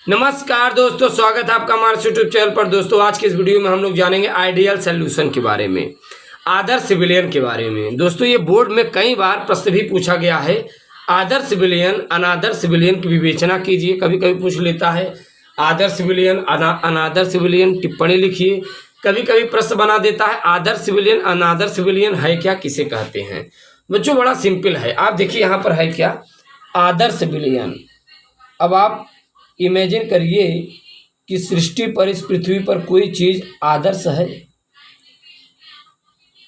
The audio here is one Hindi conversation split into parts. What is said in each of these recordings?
नमस्कार दोस्तों, स्वागत है आपका हमारे यूट्यूब चैनल पर। दोस्तों आज की इस वीडियो में हम लोग जानेंगे आइडियल सॉल्यूशन के बारे में, आदर्श विलयन के बारे में। दोस्तों ये बोर्ड में कई बार प्रश्न भी पूछा गया है। आदर्श विलयन अनादर्श विलयन की विवेचना कीजिए, कभी कभी पूछ लेता है आदर्श विलयन अनादर्श विलयन, टिप्पणी लिखिए। कभी कभी प्रश्न बना देता है आदर्श विलयन अनादर्श विलयन है क्या, किसे कहते हैं। बच्चों बड़ा सिंपल है, आप देखिए यहाँ पर है क्या, आदर्श विलयन। अब आप इमेजिन करिए कि सृष्टि पर, इस पृथ्वी पर कोई चीज आदर्श है,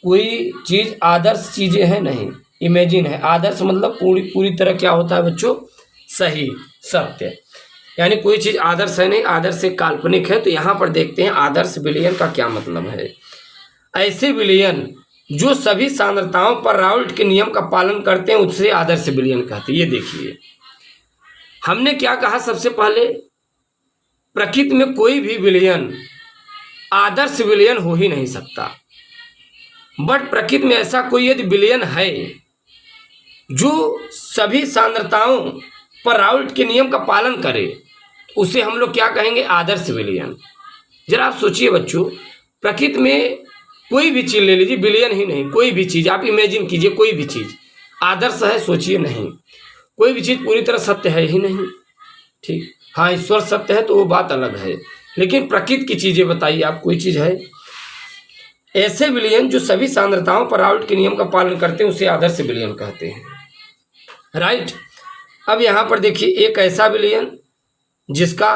कोई चीज आदर्श चीजें हैं नहीं। इमेजिन है, आदर्श मतलब पूरी तरह क्या होता है बच्चों, सही, सत्य। यानी कोई चीज आदर्श है नहीं, आदर्श से काल्पनिक है। तो यहाँ पर देखते हैं आदर्श विलयन का क्या मतलब है। ऐसे विलयन जो सभी सांद्रताओं पर राउल्ट के नियम का पालन करते हैं उससे आदर्श विलयन कहते हैं। ये देखिए हमने क्या कहा, सबसे पहले प्रकृति में कोई भी विलयन आदर्श विलयन हो ही नहीं सकता। बट प्रकृति में ऐसा कोई यदि विलयन है जो सभी सांद्रताओं पर राउल्ट के नियम का पालन करे, उसे हम लोग क्या कहेंगे, आदर्श विलयन। जरा आप सोचिए बच्चों, प्रकृति में कोई भी चीज ले लीजिए, विलयन ही नहीं, कोई भी चीज आप इमेजिन कीजिए, कोई भी चीज आदर्श है, सोचिए नहीं। कोई भी चीज पूरी तरह सत्य है ही नहीं, ठीक। हाँ, ईश्वर सत्य है तो वो बात अलग है, लेकिन प्रकृति की चीजें बताइए आप, कोई चीज है। ऐसे विलयन जो सभी सांद्रताओं पर राउल्ट के नियम का पालन करते हैं उसे आदर्श विलयन कहते हैं, राइट। अब यहां पर देखिए एक ऐसा विलयन जिसका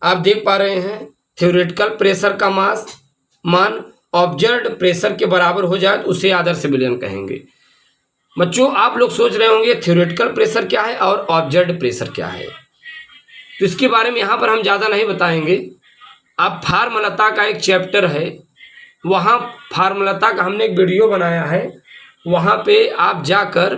आप देख पा रहे हैं थ्योरेटिकल प्रेशर का मान ऑब्जर्व्ड प्रेशर के बराबर हो जाए तो उसे आदर्श विलयन कहेंगे। बच्चों आप लोग सोच रहे होंगे थ्योरेटिकल प्रेशर क्या है और ऑब्जर्व्ड प्रेशर क्या है, तो इसके बारे में यहाँ पर हम ज़्यादा नहीं बताएंगे। आप फार्मूलता का एक चैप्टर है, वहाँ फार्मूलता का हमने एक वीडियो बनाया है, वहाँ पे आप जाकर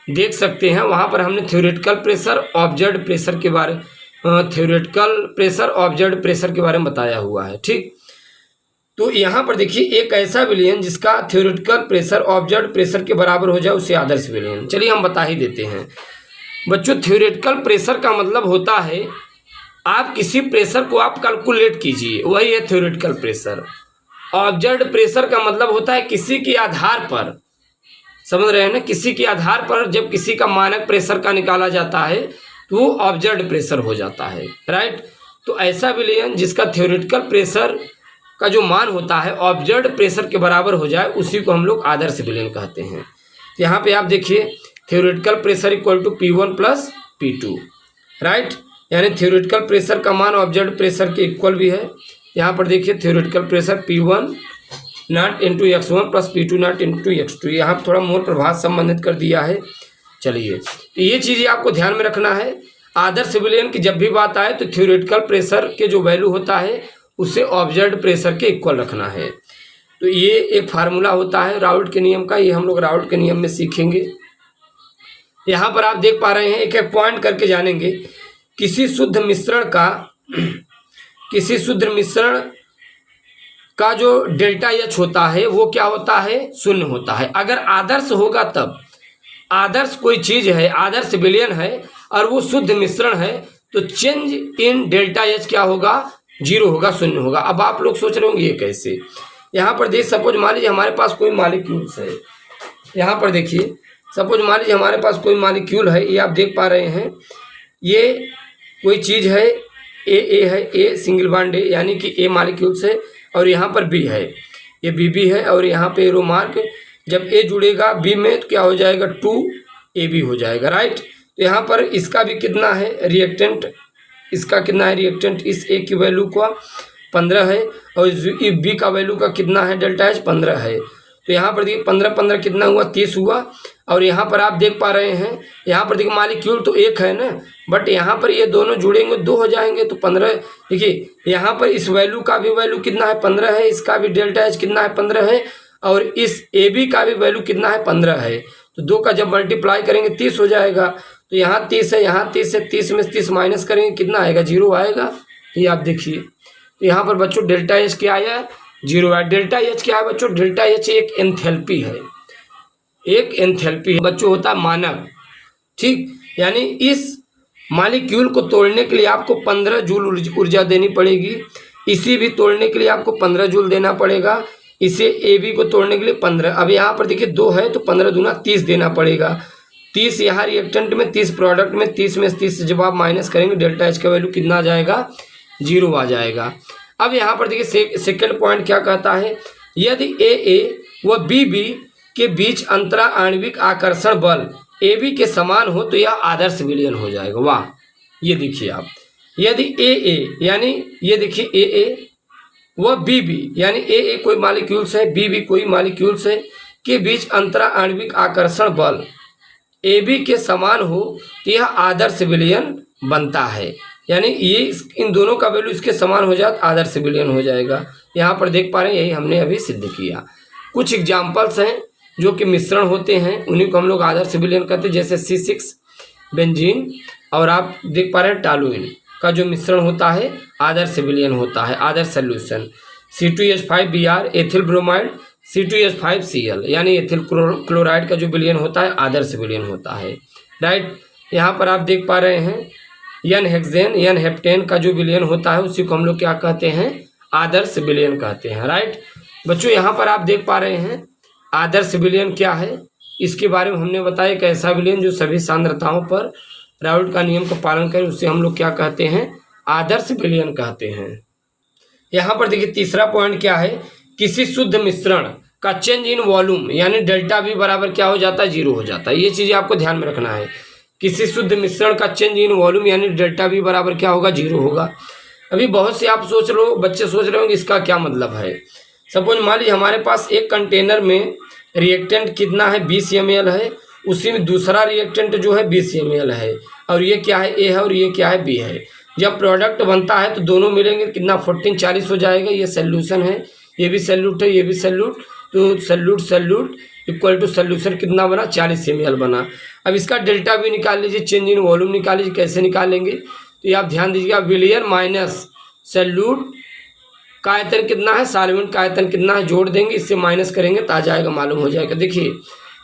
देख सकते हैं। वहाँ पर हमने थ्योरेटिकल प्रेशर ऑब्जर्व्ड प्रेशर के बारे थ्योरेटिकल प्रेशर ऑब्जर्व्ड प्रेशर के बारे में बताया हुआ है, ठीक। तो यहाँ पर देखिए एक ऐसा विलयन जिसका थ्योरेटिकल प्रेशर ऑब्जर्व्ड प्रेशर के बराबर हो जाए उसे आदर्श विलयन। चलिए हम बता ही देते हैं बच्चों। थ्योरेटिकल प्रेशर का मतलब होता है आप किसी प्रेशर को आप कैलकुलेट कीजिए, वही है थ्योरेटिकल प्रेशर। ऑब्जर्व्ड प्रेशर का मतलब होता है किसी के आधार पर, समझ रहे हैं ना, किसी के आधार पर जब किसी का मानक प्रेशर का निकाला जाता है तो वो ऑब्जर्व्ड प्रेशर हो जाता है, राइट। तो ऐसा विलयन जिसका थ्योरेटिकल प्रेशर का जो मान होता है ऑब्जर्व्ड प्रेशर के बराबर हो जाए उसी को हम लोग आदर्श विलयन कहते हैं। तो यहाँ पे आप देखिए theoretical pressure equal to P1 plus P2, right. यानी थ्योरेटिकल प्रेशर का मान ऑब्जर्व्ड प्रेशर के इक्वल भी है। यहाँ पर देखिए theoretical pressure P1 not into x1 plus P2 not into x2, यहाँ थोड़ा मोर प्रभाव संबंधित कर दिया है। चलिए तो ये चीज़ें आपको ध्यान में रखना है। आदर्श विलयन की जब भी बात आए तो थ्योरेटिकल प्रेशर के जो वैल्यू होता है उसे ऑब्जर्व्ड प्रेशर के इक्वल रखना है। तो ये एक फार्मूला होता है राउल्ट के नियम का, ये हम लोग राउल्ट के नियम में सीखेंगे। यहाँ पर आप देख पा रहे हैं एक एक पॉइंट करके जानेंगे। किसी शुद्ध मिश्रण का जो डेल्टा एच होता है वो क्या होता है, शून्य होता है। अगर आदर्श होगा तब, आदर्श कोई चीज है, आदर्श विलयन है और वो शुद्ध मिश्रण है तो चेंज इन डेल्टा एच क्या होगा, जीरो होगा, शून्य होगा। अब आप लोग सोच रहे होंगे ये कैसे। यहाँ पर देखिए सपोज मान लीजिए हमारे पास कोई मॉलिक्यूल्स है, यहाँ पर देखिए सपोज मान लीजिए हमारे पास कोई मॉलिक्यूल है, ये आप देख पा रहे हैं, ये कोई चीज़ है, ए है, ए सिंगल बॉन्ड है यानी कि ए मॉलिक्यूल्स है, और यहाँ पर बी है, ये बी है, और यहाँ पे एरो मार्क, जब ए जुड़ेगा बी में तो क्या हो जाएगा, 2AB हो जाएगा, राइट। तो यहाँ पर इसका भी कितना है रिएक्टेंट, इसका कितना है रिएक्टेंट, इस ए की वैल्यू का 15 है, और बी का वैल्यू का कितना है डेल्टा एच 15 है। तो यहाँ पर देखिए 15 कितना हुआ, 30 हुआ। और यहाँ पर आप देख पा रहे हैं, यहाँ पर देखिए मॉलिक्यूल तो एक है ना, बट यहाँ पर ये दोनों जुड़ेंगे 2 हो जाएंगे तो 15। देखिए यहाँ पर इस वैल्यू का भी वैल्यू कितना है, 15 है, इसका भी डेल्टा एच कितना है, 15 है, और इस ए बी का भी वैल्यू कितना है, 15 है। तो 2 का जब मल्टीप्लाई करेंगे 30 हो जाएगा। तो यहाँ 30 है, यहाँ 30 है, 30 में 30 माइनस करेंगे कितना आएगा, 0 आएगा। ये आप देखिए तो यहाँ पर बच्चों डेल्टा एच क्या आया, 0 आया। डेल्टा एच क्या है बच्चों, डेल्टा एच एक एंथैल्पी है, एक एंथैल्पी बच्चों होता है मानक, ठीक। यानी इस मॉलिक्यूल को तोड़ने के लिए आपको 15 जूल ऊर्जा देनी पड़ेगी। इसी भी तोड़ने के लिए आपको 15 जूल देना पड़ेगा। इसे ए बी को तोड़ने के लिए 15। अब यहाँ पर देखिए 2 है तो 15 दूना 30 देना पड़ेगा। 30 यहाँ रिएक्टेंट में, 30 प्रोडक्ट में, 30 में से 30 जब आप माइनस करेंगे डेल्टा एच का वैल्यू कितना आ जाएगा, 0 आ जाएगा। अब यहाँ पर देखिए सेकेंड पॉइंट क्या कहता है, यदि ए व बी के बीच अंतरा आणविक आकर्षण बल ए बी के समान हो तो यह आदर्श विलयन हो जाएगा। वाह, ये देखिए आप, यदि ए यानी ये देखिए ए व बी यानी ए कोई मॉलिक्यूल्स है, बी कोई मॉलिक्यूल्स है के बीच अंतरा आणविक आकर्षण बल ए बी के समान हो तो यह आदर्श विलयन बनता है। यानी ये इन दोनों का वैल्यू इसके समान हो जाए तो आदर्श विलयन हो जाएगा। यहाँ पर देख पा रहे हैं, यही हमने अभी सिद्ध किया। कुछ एग्जाम्पल्स हैं जो कि मिश्रण होते हैं, उन्हीं को हम लोग आदर्श विलयन कहते हैं, जैसे C6 बेंजीन और आप देख पा रहे हैं टॉलुइन का जो मिश्रण होता है आदर्श विलयन होता है, आदर्श solution. C2H5Br ethyl bromide, C2H5Cl यानी एथिल क्लोराइड का जो विलयन होता है आदर्श विलयन होता है। राइट, यहाँ पर आप देख पा रहे हैं एन हेक्सेन, एन हेप्टेन का जो विलयन होता है उसी को हम लोग क्या कहते हैं, आदर्श विलयन कहते हैं। राइट बच्चों, यहाँ पर आप देख पा रहे हैं आदर्श विलयन क्या है, इसके बारे में हमने बताया एक ऐसा विलयन जो सभी सांद्रताओं पर राउल्ट का नियम का पालन करे, उससे हम लोग क्या कहते हैं, आदर्श विलयन कहते हैं। यहाँ पर देखिए तीसरा पॉइंट क्या है, किसी शुद्ध मिश्रण का चेंज इन वॉल्यूम यानी डेल्टा V बराबर क्या हो जाता है, 0 हो जाता है। ये चीज़ें आपको ध्यान में रखना है। किसी शुद्ध मिश्रण का चेंज इन वॉल्यूम यानी डेल्टा V बराबर क्या होगा, 0 होगा। अभी बहुत से आप बच्चे सोच रहे होंगे इसका क्या मतलब है। सपोज मान लीजिए हमारे पास एक कंटेनर में रिएक्टेंट कितना है, 20 ml है, उसी में दूसरा रिएक्टेंट जो है 20 ml है, और ये क्या है, ए है और ये क्या है, बी है। जब प्रोडक्ट बनता है तो दोनों मिलेंगे कितना, 14 40 हो जाएगा। ये सोल्यूशन है, ये भी सल्यूट है, ये भी सल्यूट, तो सल्यूट इक्वल टू सोल्यूशन कितना बना, 40 ml बना। अब इसका डेल्टा भी निकाल लीजिए, चेंज इन वॉल्यूम निकाल लीजिए। कैसे निकालेंगे तो ये आप ध्यान दीजिएगा, विलयन माइनस सल्यूट का आयतन कितना है, सॉल्वेंट का आयतन कितना है, जोड़ देंगे, इससे माइनस करेंगे तो आ जाएगा, मालूम हो जाएगा। देखिए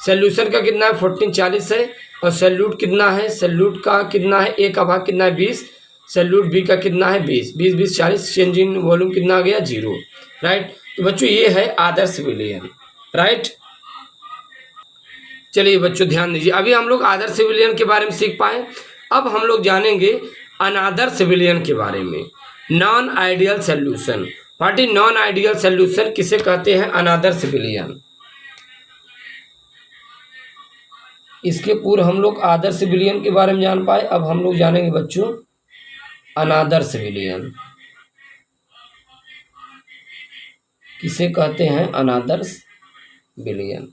सोल्यूशन का कितना है, 14 40 है, और सल्यूट कितना है, सल्यूट का कितना है, ए का भाग कितना है, 20, सल्यूट बी का कितना है, 20 20 40, चेंज इन वॉल्यूम कितना आ गया, 0। राइट, तो बच्चों ये है आदर्श विलयन। राइट, चलिए बच्चों ध्यान दीजिए, अभी हम लोग आदर्श विलयन के बारे में सीख पाए। अब हम लोग जानेंगे अनादर्श विलयन के बारे में, non ideal solution. What is non ideal solution, किसे कहते हैं, अनादर्श विलयन। इसके पूर्व हम लोग आदर्श विलयन के बारे में जान पाए, अब हम लोग जानेंगे बच्चों अनादर्श विलयन किसे कहते हैं, अनादर्श विलयन,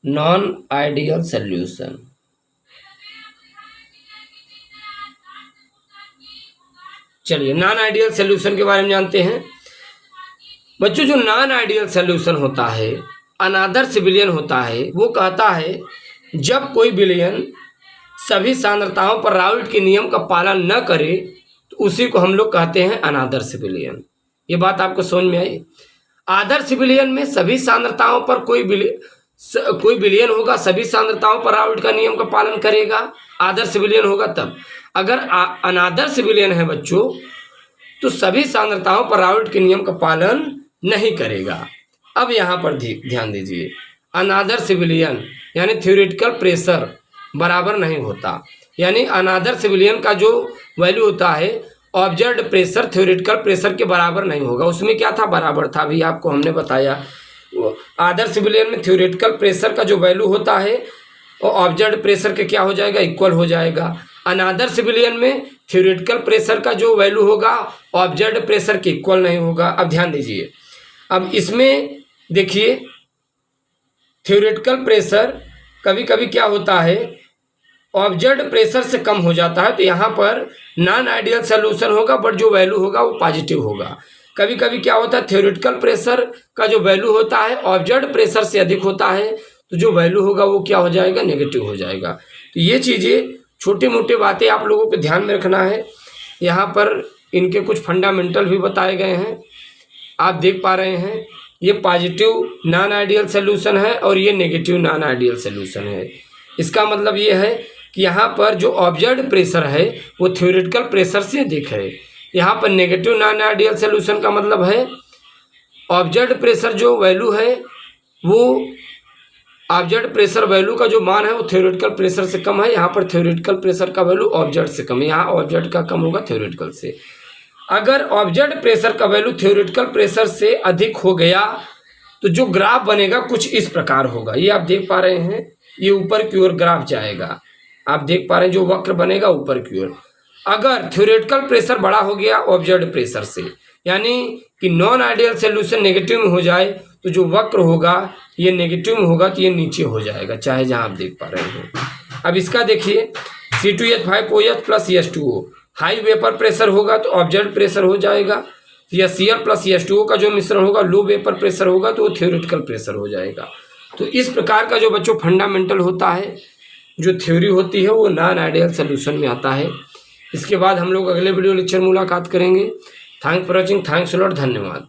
नॉन आइडियल सोल्यूशन। चलिए नॉन आइडियल सोल्यूशन के बारे में जानते हैं बच्चों। जो नॉन आइडियल सोल्यूशन होता है, अनादर्श विलयन होता है, वो कहता है जब कोई विलयन सभी सांद्रताओं पर राउल्ट के नियम का पालन न करे तो उसी को हम लोग कहते हैं अनादर्श विलयन। ये बात आपको समझ में आई। आदर्श विलयन में सभी सांद्रताओं पर कोई विलयन होगा, सभी सांद्रताओं पर राउल्ट का नियम का पालन करेगा, आदर्श विलयन होगा तब। अगर अनादर्श विलयन है बच्चों तो सभी सांद्रताओं पर राउल्ट के नियम का पालन नहीं करेगा। अब यहाँ पर ध्यान दीजिए, अनादर्श विलयन यानी थ्योरेटिकल प्रेशर बराबर नहीं होता, यानी अनादर्श विलयन का जो वैल्यू होता है ऑब्जर्व्ड प्रेशर थ्योरेटिकल प्रेशर के बराबर नहीं होगा। उसमें क्या था, बराबर था, अभी आपको हमने बताया। आदर्श विलयन में थ्योरेटिकल प्रेशर का जो वैल्यू होता है वो ऑब्जर्व्ड प्रेशर के क्या हो जाएगा, इक्वल हो जाएगा। अनादर्श विलयन में थ्योरेटिकल प्रेशर का जो वैल्यू होगा ऑब्जर्व्ड प्रेशर के इक्वल नहीं होगा। अब ध्यान दीजिए, अब इसमें देखिए थ्योरेटिकल प्रेशर कभी कभी क्या होता है, ऑब्जर्व्ड प्रेशर से कम हो जाता है, तो यहाँ पर नॉन आइडियल सोल्यूशन होगा, बट जो वैल्यू होगा वो पॉजिटिव होगा। कभी कभी क्या होता है, थ्योरेटिकल प्रेशर का जो वैल्यू होता है ऑब्जर्व्ड प्रेशर से अधिक होता है, तो जो वैल्यू होगा वो क्या हो जाएगा, नेगेटिव हो जाएगा। तो ये चीज़ें छोटी मोटी बातें आप लोगों को ध्यान में रखना है। यहाँ पर इनके कुछ फंडामेंटल भी बताए गए हैं, आप देख पा रहे हैं। ये पॉजिटिव नॉन आइडियल सोल्यूशन है और ये नेगेटिव नॉन आइडियल सोल्यूशन है। इसका मतलब ये है कि यहाँ पर जो ऑब्जर्व्ड प्रेशर है वो थ्योरेटिकल प्रेशर से अधिक है। यहाँ पर नेगेटिव नॉन आइडियल सॉल्यूशन का मतलब है ऑब्जर्व्ड प्रेशर जो वैल्यू है वो ऑब्जर्व्ड प्रेशर वैल्यू का जो मान है वो थ्योरेटिकल प्रेशर से कम है। यहाँ पर थ्योरेटिकल प्रेशर का वैल्यू ऑब्जर्व्ड से कम है, यहाँ ऑब्जर्व्ड का कम होगा थ्योरेटिकल से। अगर ऑब्जर्व्ड प्रेशर का वैल्यू थ्योरेटिकल प्रेशर से अधिक हो गया तो जो ग्राफ बनेगा कुछ इस प्रकार होगा। ये आप देख पा रहे हैं, ये ऊपर की ओर ग्राफ जाएगा, आप देख पा रहे हैं जो वक्र बनेगा ऊपर की ओर। अगर थ्योरेटिकल प्रेशर बड़ा हो गया ऑब्जर्व्ड प्रेशर से, यानी कि नॉन आइडियल सॉल्यूशन नेगेटिव में हो जाए तो जो वक्र होगा ये नेगेटिव में होगा तो ये नीचे हो जाएगा, चाहे जहां आप देख पा रहे हैं। अब इसका देखिए C2H5OH plus H2O high vapour pressure होगा तो ऑब्जर्व्ड प्रेशर हो जाएगा, या Cl प्लस H2O का जो मिश्रण होगा लो वेपर प्रेशर होगा तो वो थ्योरेटिकल प्रेशर हो जाएगा। तो इस प्रकार का जो बच्चों फंडामेंटल होता है, जो थ्योरी होती है वो नॉन आइडियल सॉल्यूशन में आता है। इसके बाद हम लोग अगले वीडियो लेक्चर मुलाकात करेंगे। Thanks for watching, thanks a lot, धन्यवाद।